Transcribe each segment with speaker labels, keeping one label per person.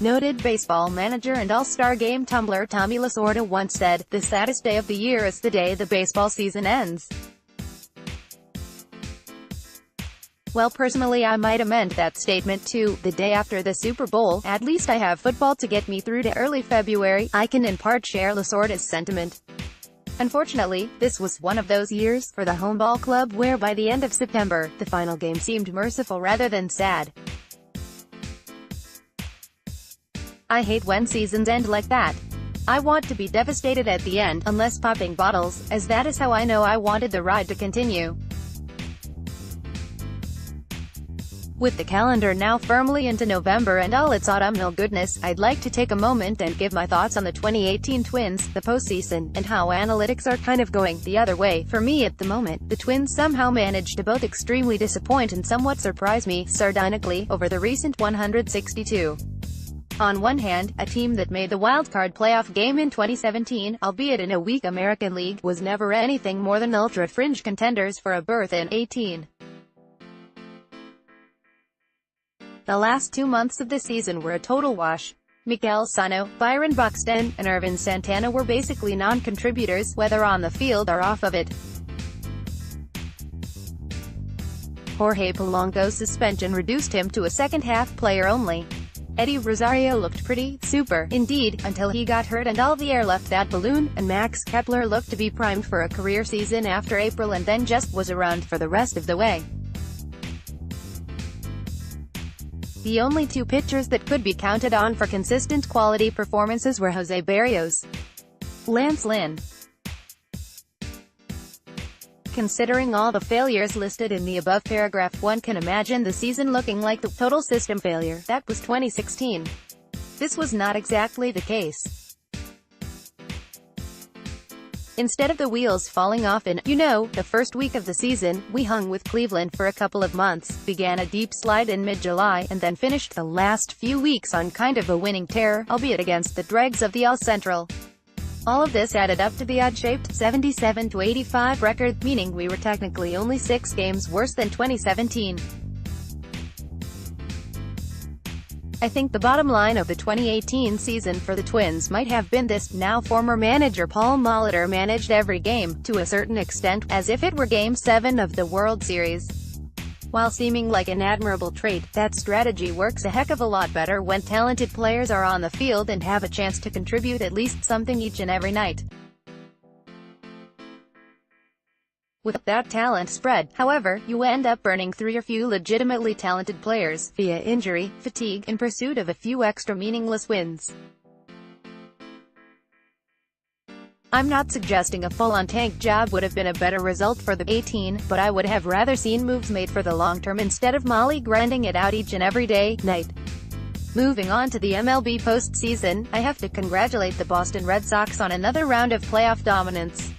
Speaker 1: Noted baseball manager and all-star game tumbler Tommy Lasorda once said, "The saddest day of the year is the day the baseball season ends." Well, personally I might amend that statement to, "The day after the Super Bowl. At least I have football to get me through to early February." I can in part share Lasorda's sentiment. Unfortunately, this was one of those years for the home ball club where by the end of September, the final game seemed merciful rather than sad. "I hate when seasons end like that. I want to be devastated at the end, unless popping bottles, as that is how I know I wanted the ride to continue." With the calendar now firmly into November and all its autumnal goodness, I'd like to take a moment and give my thoughts on the 2018 Twins, the postseason, and how analytics are kind of going the other way for me at the moment. The Twins somehow managed to both extremely disappoint and somewhat surprise me, sardonically, over the recent 162. On one hand, a team that made the wildcard playoff game in 2017, albeit in a weak American League, was never anything more than ultra-fringe contenders for a berth in 18. The last 2 months of the season were a total wash. Miguel Sano, Byron Buxton, and Ervin Santana were basically non-contributors, whether on the field or off of it. Jorge Polanco's suspension reduced him to a second-half player only. Eddie Rosario looked pretty super, indeed, until he got hurt and all the air left that balloon, and Max Kepler looked to be primed for a career season after April and then just was around for the rest of the way. The only two pitchers that could be counted on for consistent quality performances were Jose Barrios, Lance Lynn. Considering all the failures listed in the above paragraph, one can imagine the season looking like the total system failure that was 2016. This was not exactly the case. Instead of the wheels falling off in, the first week of the season, we hung with Cleveland for a couple of months, began a deep slide in mid-July, and then finished the last few weeks on kind of a winning tear, albeit against the dregs of the AL Central. All of this added up to the odd-shaped 77-85 record, meaning we were technically only 6 games worse than 2017. I think the bottom line of the 2018 season for the Twins might have been this: now former manager Paul Molitor managed every game, to a certain extent, as if it were Game 7 of the World Series. While seeming like an admirable trait, that strategy works a heck of a lot better when talented players are on the field and have a chance to contribute at least something each and every night. With that talent spread, however, you end up burning through your few legitimately talented players, via injury, fatigue, in pursuit of a few extra meaningless wins. I'm not suggesting a full-on tank job would have been a better result for the 18, but I would have rather seen moves made for the long term instead of Molly grinding it out each and every day, night. Moving on to the MLB postseason, I have to congratulate the Boston Red Sox on another round of playoff dominance.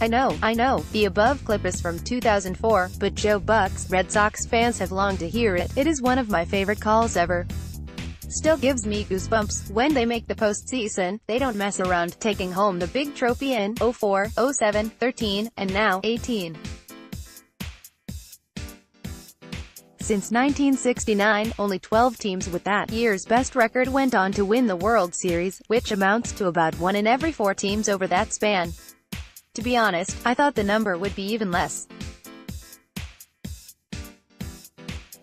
Speaker 1: I know, the above clip is from 2004, but Joe Buck's Red Sox fans have longed to hear it. It is one of my favorite calls ever. Still gives me goosebumps when they make the postseason. They don't mess around, taking home the big trophy in 04, 07, 13, and now 18. Since 1969, only 12 teams with that year's best record went on to win the World Series, which amounts to about 1 in every 4 teams over that span. To be honest, I thought the number would be even less.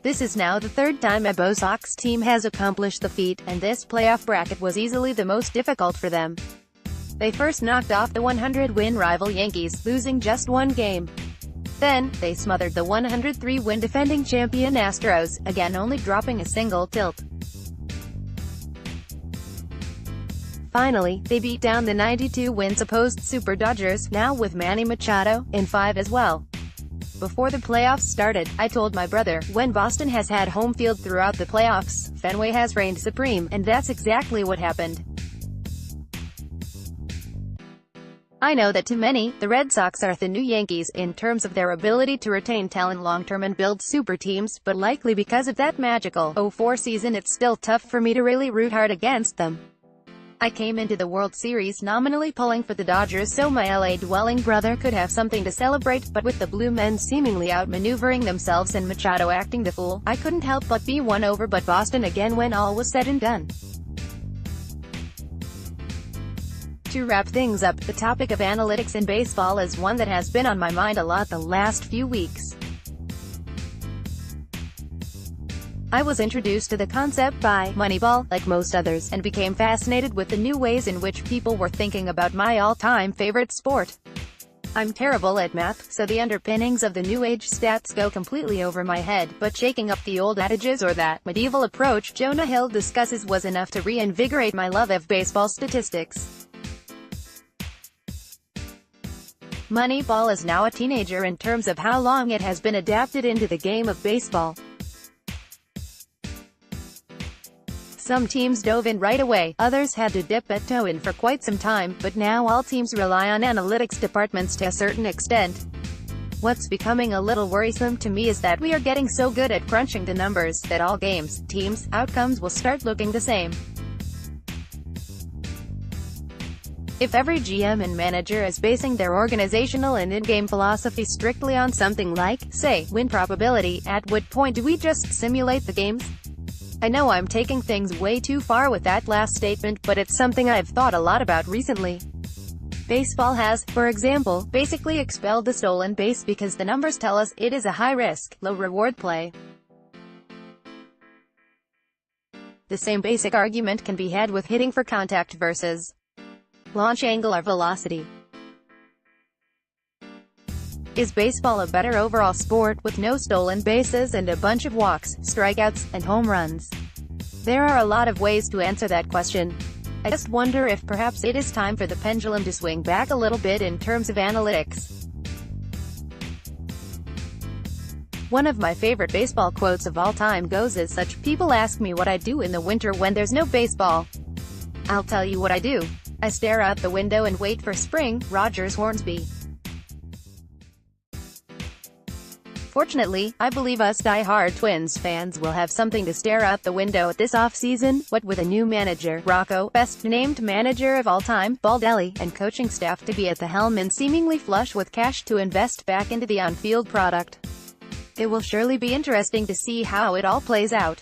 Speaker 1: This is now the 3rd time a Bo Sox team has accomplished the feat, and this playoff bracket was easily the most difficult for them. They first knocked off the 100-win rival Yankees, losing just 1 game. Then, they smothered the 103-win defending champion Astros, again only dropping a single tilt. Finally, they beat down the 92-win supposed Super Dodgers, now with Manny Machado, in 5 as well. Before the playoffs started, I told my brother, when Boston has had home field throughout the playoffs, Fenway has reigned supreme, and that's exactly what happened. I know that to many, the Red Sox are the new Yankees, in terms of their ability to retain talent long-term and build super teams, but likely because of that magical 04 season it's still tough for me to really root hard against them. I came into the World Series nominally pulling for the Dodgers so my LA-dwelling brother could have something to celebrate, but with the Blue Men seemingly outmaneuvering themselves and Machado acting the fool, I couldn't help but be won over by Boston again when all was said and done. To wrap things up, the topic of analytics in baseball is one that has been on my mind a lot the last few weeks. I was introduced to the concept by Moneyball, like most others, and became fascinated with the new ways in which people were thinking about my all-time favorite sport. I'm terrible at math, so the underpinnings of the new age stats go completely over my head, but shaking up the old adages or that medieval approach Jonah Hill discusses was enough to reinvigorate my love of baseball statistics. Moneyball is now a teenager in terms of how long it has been adapted into the game of baseball. Some teams dove in right away, others had to dip a toe in for quite some time, but now all teams rely on analytics departments to a certain extent. What's becoming a little worrisome to me is that we are getting so good at crunching the numbers, that all games, teams, outcomes will start looking the same. If every GM and manager is basing their organizational and in-game philosophy strictly on something like, say, win probability, at what point do we just simulate the games? I know I'm taking things way too far with that last statement, but it's something I've thought a lot about recently. Baseball has, for example, basically expelled the stolen base because the numbers tell us it is a high-risk, low-reward play. The same basic argument can be had with hitting for contact versus launch angle or velocity. Is baseball a better overall sport, with no stolen bases and a bunch of walks, strikeouts, and home runs? There are a lot of ways to answer that question. I just wonder if perhaps it is time for the pendulum to swing back a little bit in terms of analytics. One of my favorite baseball quotes of all time goes as such: "People ask me what I do in the winter when there's no baseball. I'll tell you what I do. I stare out the window and wait for spring." Rogers Hornsby. Fortunately, I believe us die-hard Twins fans will have something to stare out the window at this off-season, what with a new manager, Rocco, best named manager of all time, Baldelli, and coaching staff to be at the helm and seemingly flush with cash to invest back into the on-field product. It will surely be interesting to see how it all plays out.